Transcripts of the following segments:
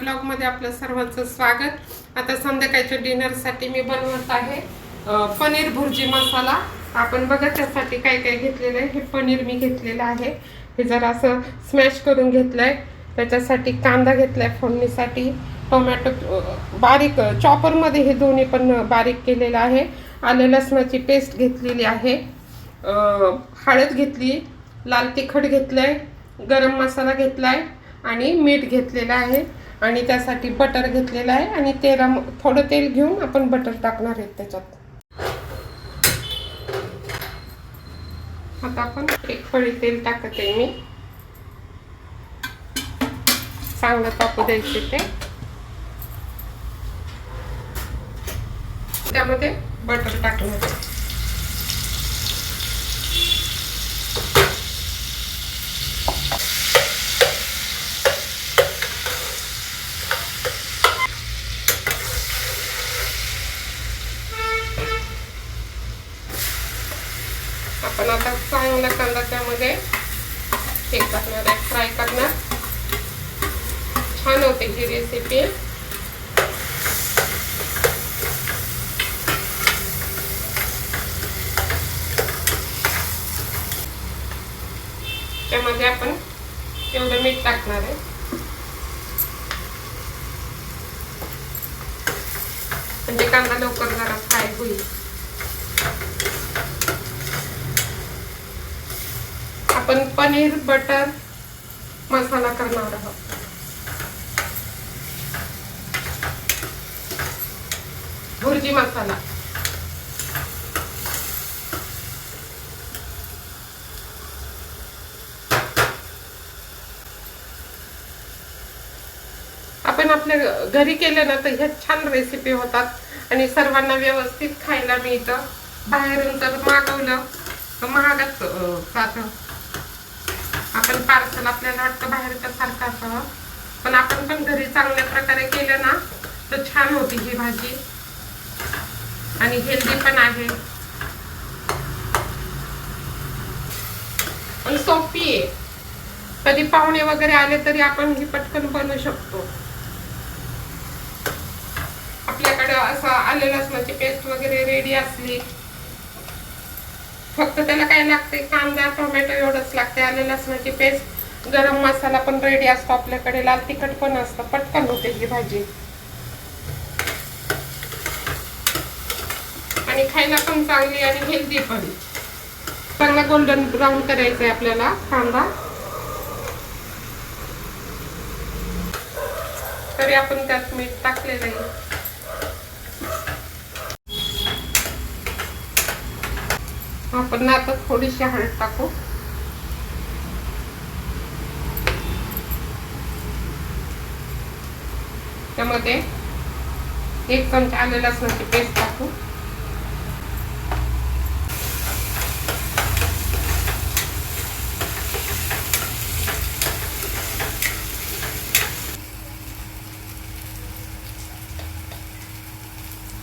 ब्लॉगमध्ये आपलं सर्वांचं स्वागत। आता संध्याकाळच्या डिनरसाठी मी बनवत आहे पनीर भुर्जी मसाला। आपण बघा त्यासाठी काय काय घेतलेलं आहे। हे पनीर मी घेतलेलं आहे, हे जरा असं स्मॅश करून घेतलंय। त्याच्यासाठी कांदा घेतलाय फोडणीसाठी, टोमॅटो बारीक चॉपरमध्ये हे दोन्ही पण बारीक केलेलं आहे। आले लसणाची पेस्ट घेतलेली आहे, हळद घेतली, लाल तिखट घेतलंय, गरम मसाला घेतलाय आणि मीठ घेतलेलं आहे आणि त्यासाठी बटर घेतलेलं आहे आणि थोडं तेल घेऊन आपण बटर टाकणार आहे त्याच्यात। आता आपण एक पळी तेल टाकत आहे मी, चांगलं तापू द्यायचे ते। त्यामध्ये बटर टाकणार आहे। आपण आता चांगला कांदा त्यामध्ये हे करणार आहे, फ्राय करणार। छान होते ही रेसिपी। त्यामध्ये आपण एवढं मीठ टाकणार आहे म्हणजे कांदा लवकर जरा फ्राय होईल। आपण पनीर बटर मसाला करणार आहोत। भुर्जी मसाला आपण आपल्या घरी केले ना तर ह्या छान रेसिपी होतात आणि सर्वांना व्यवस्थित खायला मिळतं। बाहेरून जर मागवलं तर महागच जातं। आपण पार्सल आपल्याला वाटतं बाहेरच्या सारखं असावं, पण आपण पण घरी चांगल्या प्रकारे केलं ना तर छान होती ही भाजी आणि हेल्दी पण आहे आणि सोपी आहे। कधी पाहुणे वगैरे आले तरी आपण ही पटकन बनवू शकतो। आपल्याकडे असं आले लसणाची पेस्ट वगैरे रेडी असली, फक्त त्याला काय लागते, कांदा टोमॅटो एवढंच लागते, आले लसणाची पेस्ट, गरम मसाला पण रेडी असतो आपल्याकडे, लाल तिखट पण असतं, पटकन होते ही भाजी आणि खायला पण चांगली आणि हेल्दी पण। चांगला गोल्डन ब्राऊन करायचा आहे आपल्याला कांदा, तरी आपण त्यात मीठ टाकलेलं आहे। आपण आता थोडीशी हळद टाकू, त्यामध्ये 1 चमचा आले लसणाची पेस्ट टाकू,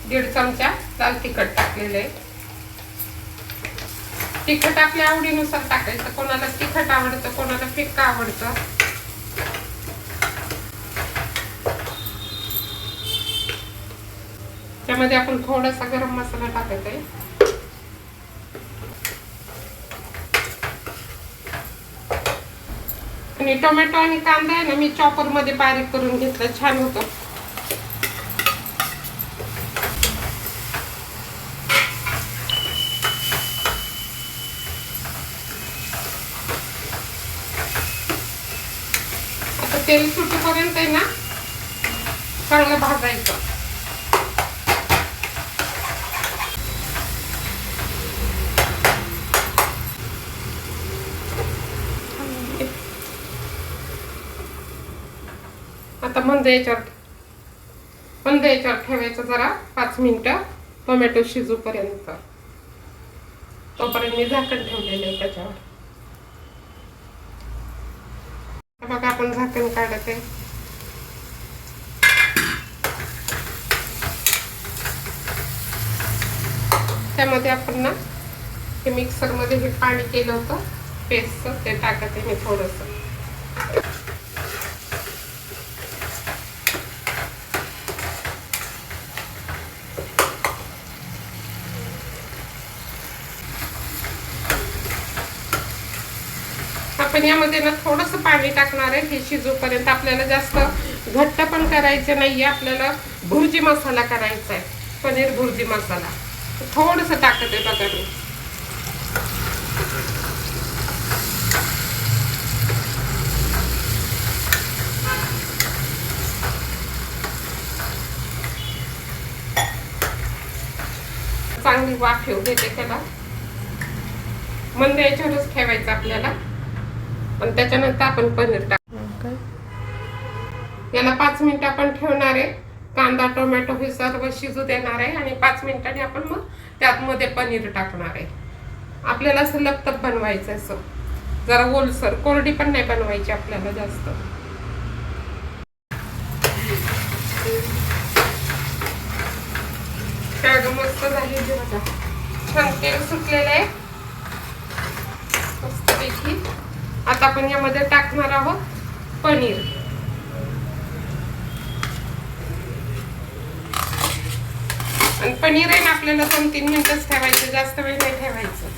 दीड चमचा लाल तिखट टाकलेले आहे। तिखट आपल्या आवडीनुसार टाकायचं, कोणाला तिखट आवडतं कोणाला फिक्का आवडतं। त्यामध्ये आपण थोडासा गरम मसाला टाकायचा आहे आणि टोमॅटो आणि कांदा आहे ना मी चॉपर मध्ये बारीक करून घेतलं, छान होतं। तेल सुटेपर्यंत आहे ना चांगलं भाजायचं। आता मंद याच्यावर ठेवायचं जरा 5 मिनिटं टोमॅटो शिजूपर्यंत। तोपर्यंत मी झाकण ठेवलेलं आहे त्याच्यावर। बघा आपण झाकण काढत आहे, त्यामध्ये आपण ना हे मिक्सर मध्ये हे पाणी केलं होतं पेस्टचं ते टाकते मी थोडंसं। आपण यामध्ये ना थोडंसं पाणी टाकणार आहे हे शिजूपर्यंत. आपल्याला जास्त घट्ट पण करायचं नाहीये, आपल्याला भुर्जी मसाला करायचा आहे, पनीर भुर्जी मसाला. थोडंसं टाकत आहे बघा मी. चांगली वाफ येऊ देते त्याला. मंद याच्यावरच ठेवायचं आपल्याला. पण त्याच्यानंतर आपण पनीर टाकू. याला 5 मिनिटं आपण ठेवणार आहे. कांदा टोमॅटो हे सर्व शिजू देणार आहे आणि 5 मिनिटांनी आपण मग त्यात मध्ये पनीर टाकणार आहे. आपल्याला असं लपतप बनवायचं, असं जरा ओलसर, कोरडी पण नाही बनवायची आपल्याला जास्त. काय मस्त झाली बघा, छान तेल सुटलेलं आहे मस्तपैकी. आता आपण यामध्ये टाकणार आहोत पनीर. आणि पनीर आहे ना आपल्याला 2-3 मिनिटच ठेवायचं, जास्त वेळ नाही ठेवायचं.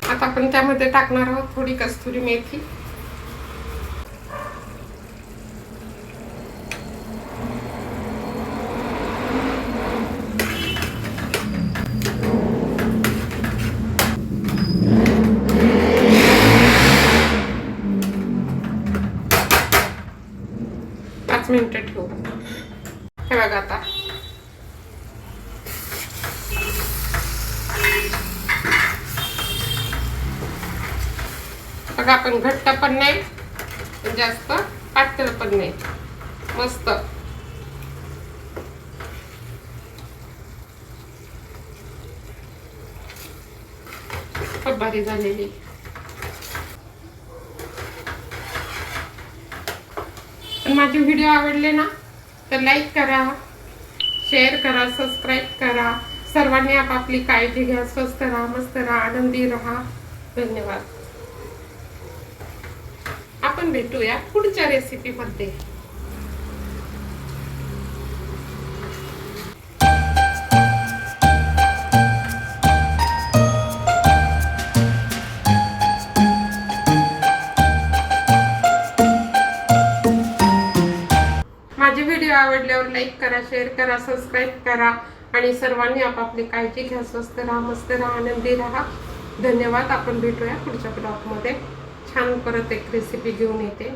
आता आपण त्यामध्ये टाकणार आहोत थोडी कस्तुरी मेथी. मिनिटं ठेवू. हे बघा आता बघा, आपण घट्ट पण नाही जास्त पातळ पण नाही, मस्त खूप भारी झालेली. माझे व्हिडिओ आवडले ना तर लाईक करा, शेअर करा, सबस्क्राईब करा. सर्वांनी आपापली काळजी घ्या. स्वस्थ राहा, मस्त राहा, आनंदी राहा. धन्यवाद. आपण भेटूया पुढच्या रेसिपी मध्ये. माझे व्हिडिओ आवडल्यावर लाईक करा, शेअर करा, सबस्क्राईब करा आणि सर्वांनी आपापली काळजी घ्या. स्वस्थ राहा, मस्त राहा, आनंदी राहा. धन्यवाद. आपण भेटूया पुढच्या ब्लॉगमध्ये. छान परत एक रेसिपी घेऊन येते.